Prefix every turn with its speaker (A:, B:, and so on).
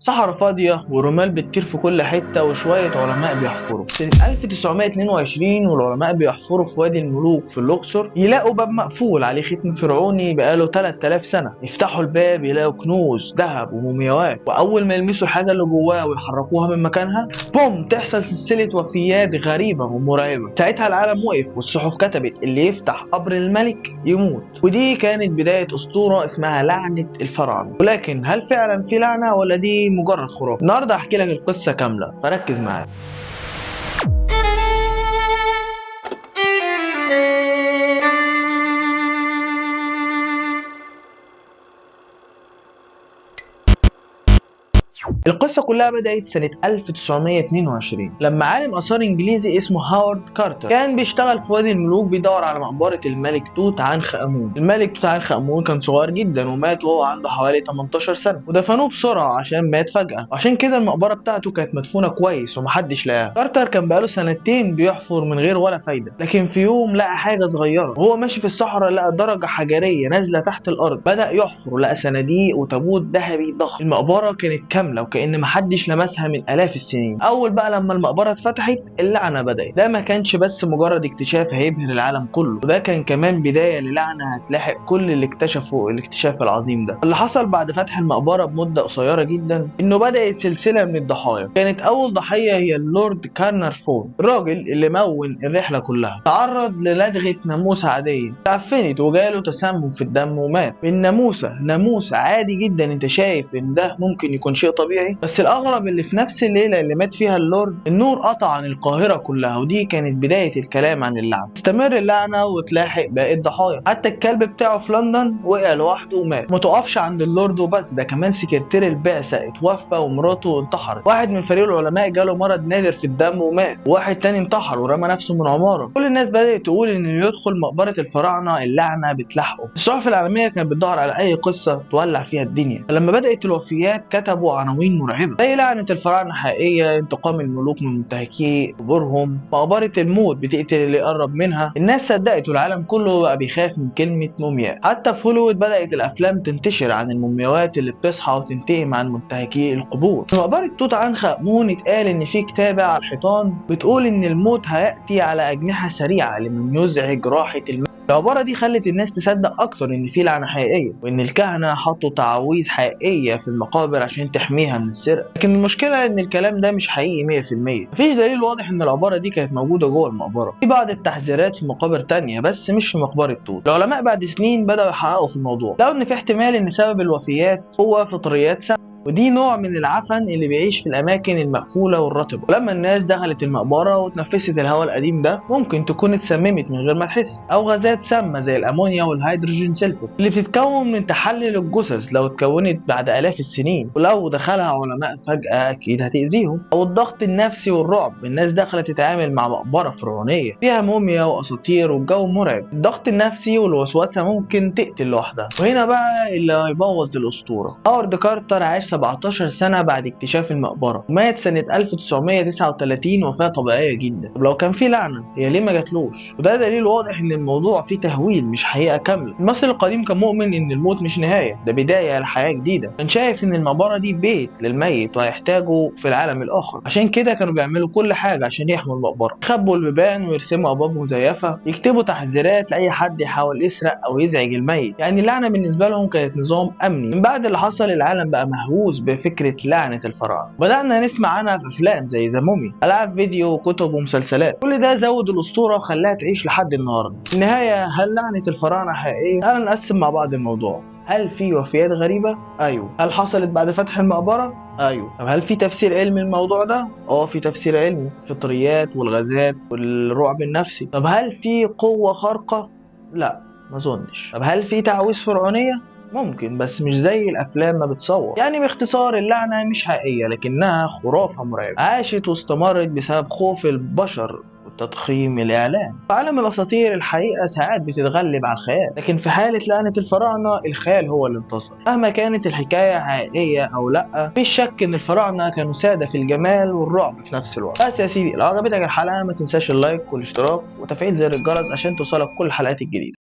A: صحراء فاضية ورمال بتطير في كل حتة وشوية علماء بيحفروا. سنة 1922 والعلماء بيحفروا في وادي الملوك في الأقصر يلاقوا باب مقفول عليه ختم فرعوني بقاله 3000 سنة. يفتحوا الباب يلاقوا كنوز ذهب ومومياوات، وأول ما يلمسوا الحاجة اللي جواه ويحركوها من مكانها بوم تحصل سلسلة وفيات غريبة ومرعبة. ساعتها العالم وقف والصحف كتبت اللي يفتح قبر الملك يموت. ودي كانت بداية أسطورة اسمها لعنة الفراعنة. ولكن هل فعلا في لعنة ولا دي مجرد خرافة؟ النهارده هحكي لك القصة كاملة فركز معايا. القصة كلها بدأت سنة 1922 لما عالم آثار إنجليزي اسمه هاورد كارتر كان بيشتغل في وادي الملوك بيدور على مقبرة الملك توت عنخ آمون. الملك توت عنخ آمون كان صغير جدا ومات وهو عنده حوالي 18 سنة، ودفنوه بسرعة عشان مات فجأة، وعشان كده المقبرة بتاعته كانت مدفونة كويس ومحدش لقاها. كارتر كان بقاله سنتين بيحفر من غير ولا فايدة، لكن في يوم لقى حاجة صغيرة وهو ماشي في الصحراء. لقى درجة حجرية نازلة تحت الأرض، بدأ يحفر ولقى صناديق وتابوت ذهبي ضخم. المقبرة كانت كاملة وكأن محدش لمسها من آلاف السنين. أول بقى لما المقبرة اتفتحت اللعنة بدأت. ده ما كانش بس مجرد اكتشاف هيبهر العالم كله، وده كان كمان بداية للعنة هتلاحق كل اللي اكتشفوا الاكتشاف العظيم ده. اللي حصل بعد فتح المقبرة بمدة قصيرة جدا إنه بدأت سلسلة من الضحايا. كانت أول ضحية هي اللورد كارنرفون، الراجل اللي مون الرحلة كلها. تعرض للدغة ناموسة عادية، تعفنت وجاله تسمم في الدم ومات من ناموسة عادي جدا. انت شايف ان ده ممكن يكون شيء طبيعي، بس الأغرب اللي في نفس الليلة اللي مات فيها اللورد النور قطع عن القاهرة كلها، ودي كانت بداية الكلام عن اللعنة. استمر اللعنة وتلاحق باقي الضحايا، حتى الكلب بتاعه في لندن وقع لوحده ومات. ما تقفش عند اللورد وبس، ده كمان سكرتير البعثة اتوفى ومراته انتحرت. واحد من فريق العلماء جاله مرض نادر في الدم ومات، وواحد تاني انتحر ورمى نفسه من عمارة. كل الناس بدأت تقول ان اللي يدخل مقبرة الفراعنة اللعنة بتلاحقه. الصحف العالمية كانت بتدور على أي قصة تولع فيها الدنيا. فلما بدأت الوفيات كتبوا عناوين مرعبة زي لعنة الفراعنة حقيقية، انتقام الملوك من منتهكي قبورهم، مقبرة الموت بتقتل اللي يقرب منها. الناس صدقت والعالم كله بقى بيخاف من كلمة مومياء. حتى في هوليوود بدأت الأفلام تنتشر عن المومياوات اللي بتصحى وتنتقم عن منتهكي القبور. في مقبرة توت عنخ آمون اتقال إن في كتابة على الحيطان بتقول إن الموت هيأتي على أجنحة سريعة لمن يزعج راحة الموت. العبارة دي خلت الناس تصدق أكتر إن في لعنة حقيقية، وإن الكهنة حطوا تعاويذ حقيقية في المقابر عشان تحميها من السرقة. لكن المشكلة إن الكلام ده مش حقيقي 100%. مفيش دليل واضح إن العبارة دي كانت موجودة جوه المقبرة. في بعض التحذيرات في مقابر تانية بس مش في مقبرة توت. العلماء بعد سنين بدأوا يحققوا في الموضوع، لقوا إن في احتمال إن سبب الوفيات هو فطريات سامة، ودي نوع من العفن اللي بيعيش في الأماكن المقفولة والرطبة. ولما الناس دخلت المقبرة وتنفست الهواء القديم ده ممكن تكون اتسممت من غير ما تحس، أو غازات سامة زي الأمونيا والهيدروجين سلفور اللي بتتكون من تحلل الجثث لو اتكونت بعد آلاف السنين، ولو دخلها علماء فجأة أكيد هتأذيهم. أو الضغط النفسي والرعب، الناس دخلت تتعامل مع مقبرة فرعونية فيها موميا وأساطير والجو مرعب. الضغط النفسي والوسوسة ممكن تقتل لوحدها. وهنا بقى اللي هيبوظ الأسطورة. هاورد كارتر عاش 17 سنة بعد اكتشاف المقبرة، ومات سنة 1939 وفاة طبيعية جدا. طب لو كان في لعنة هي ليه ما جاتلوش؟ وده دليل واضح ان الموضوع فيه تهويل مش حقيقة كاملة. المصري القديم كان مؤمن ان الموت مش نهاية، ده بداية لحياة جديدة. كان شايف ان المقبرة دي بيت للميت وهيحتاجه في العالم الآخر، عشان كده كانوا بيعملوا كل حاجة عشان يحموا المقبرة. يخبوا البيبان ويرسموا أبواب مزيفة، يكتبوا تحذيرات لأي حد يحاول يسرق أو يزعج الميت. يعني اللعنة بالنسبة لهم كانت نظام أمني. من بعد اللي حصل العالم بقى مهووس بفكرة لعنة الفراعنة، بدأنا نسمع عنها في أفلام زي ذا مومي، ألعاب فيديو وكتب ومسلسلات. كل ده زود الأسطورة وخلاها تعيش لحد النهاردة. في النهاية، هل لعنة الفراعنة حقيقية؟ تعالى نقسم مع بعض الموضوع. هل في وفيات غريبة؟ أيوه. هل حصلت بعد فتح المقبرة؟ أيوه. طب هل في تفسير علمي للموضوع ده؟ في تفسير علمي، الفطريات والغازات والرعب النفسي. طب هل في قوة خارقة؟ لا، ما أظنش. طب هل في تعاويذ فرعونية؟ ممكن، بس مش زي الافلام ما بتصور. يعني باختصار، اللعنه مش حقيقيه لكنها خرافه مرعبه عاشت واستمرت بسبب خوف البشر وتضخيم الاعلام. في عالم الاساطير الحقيقه ساعات بتتغلب على الخيال، لكن في حاله لعنه الفراعنه الخيال هو اللي انتصر. مهما كانت الحكايه حقيقيه او لا، مفيش شك ان الفراعنه كانوا ساده في الجمال والرعب في نفس الوقت. بس يا سيدي، لو عجبتك الحلقه ما تنساش اللايك والاشتراك وتفعيل زر الجرس عشان توصلك كل الحلقات الجديده.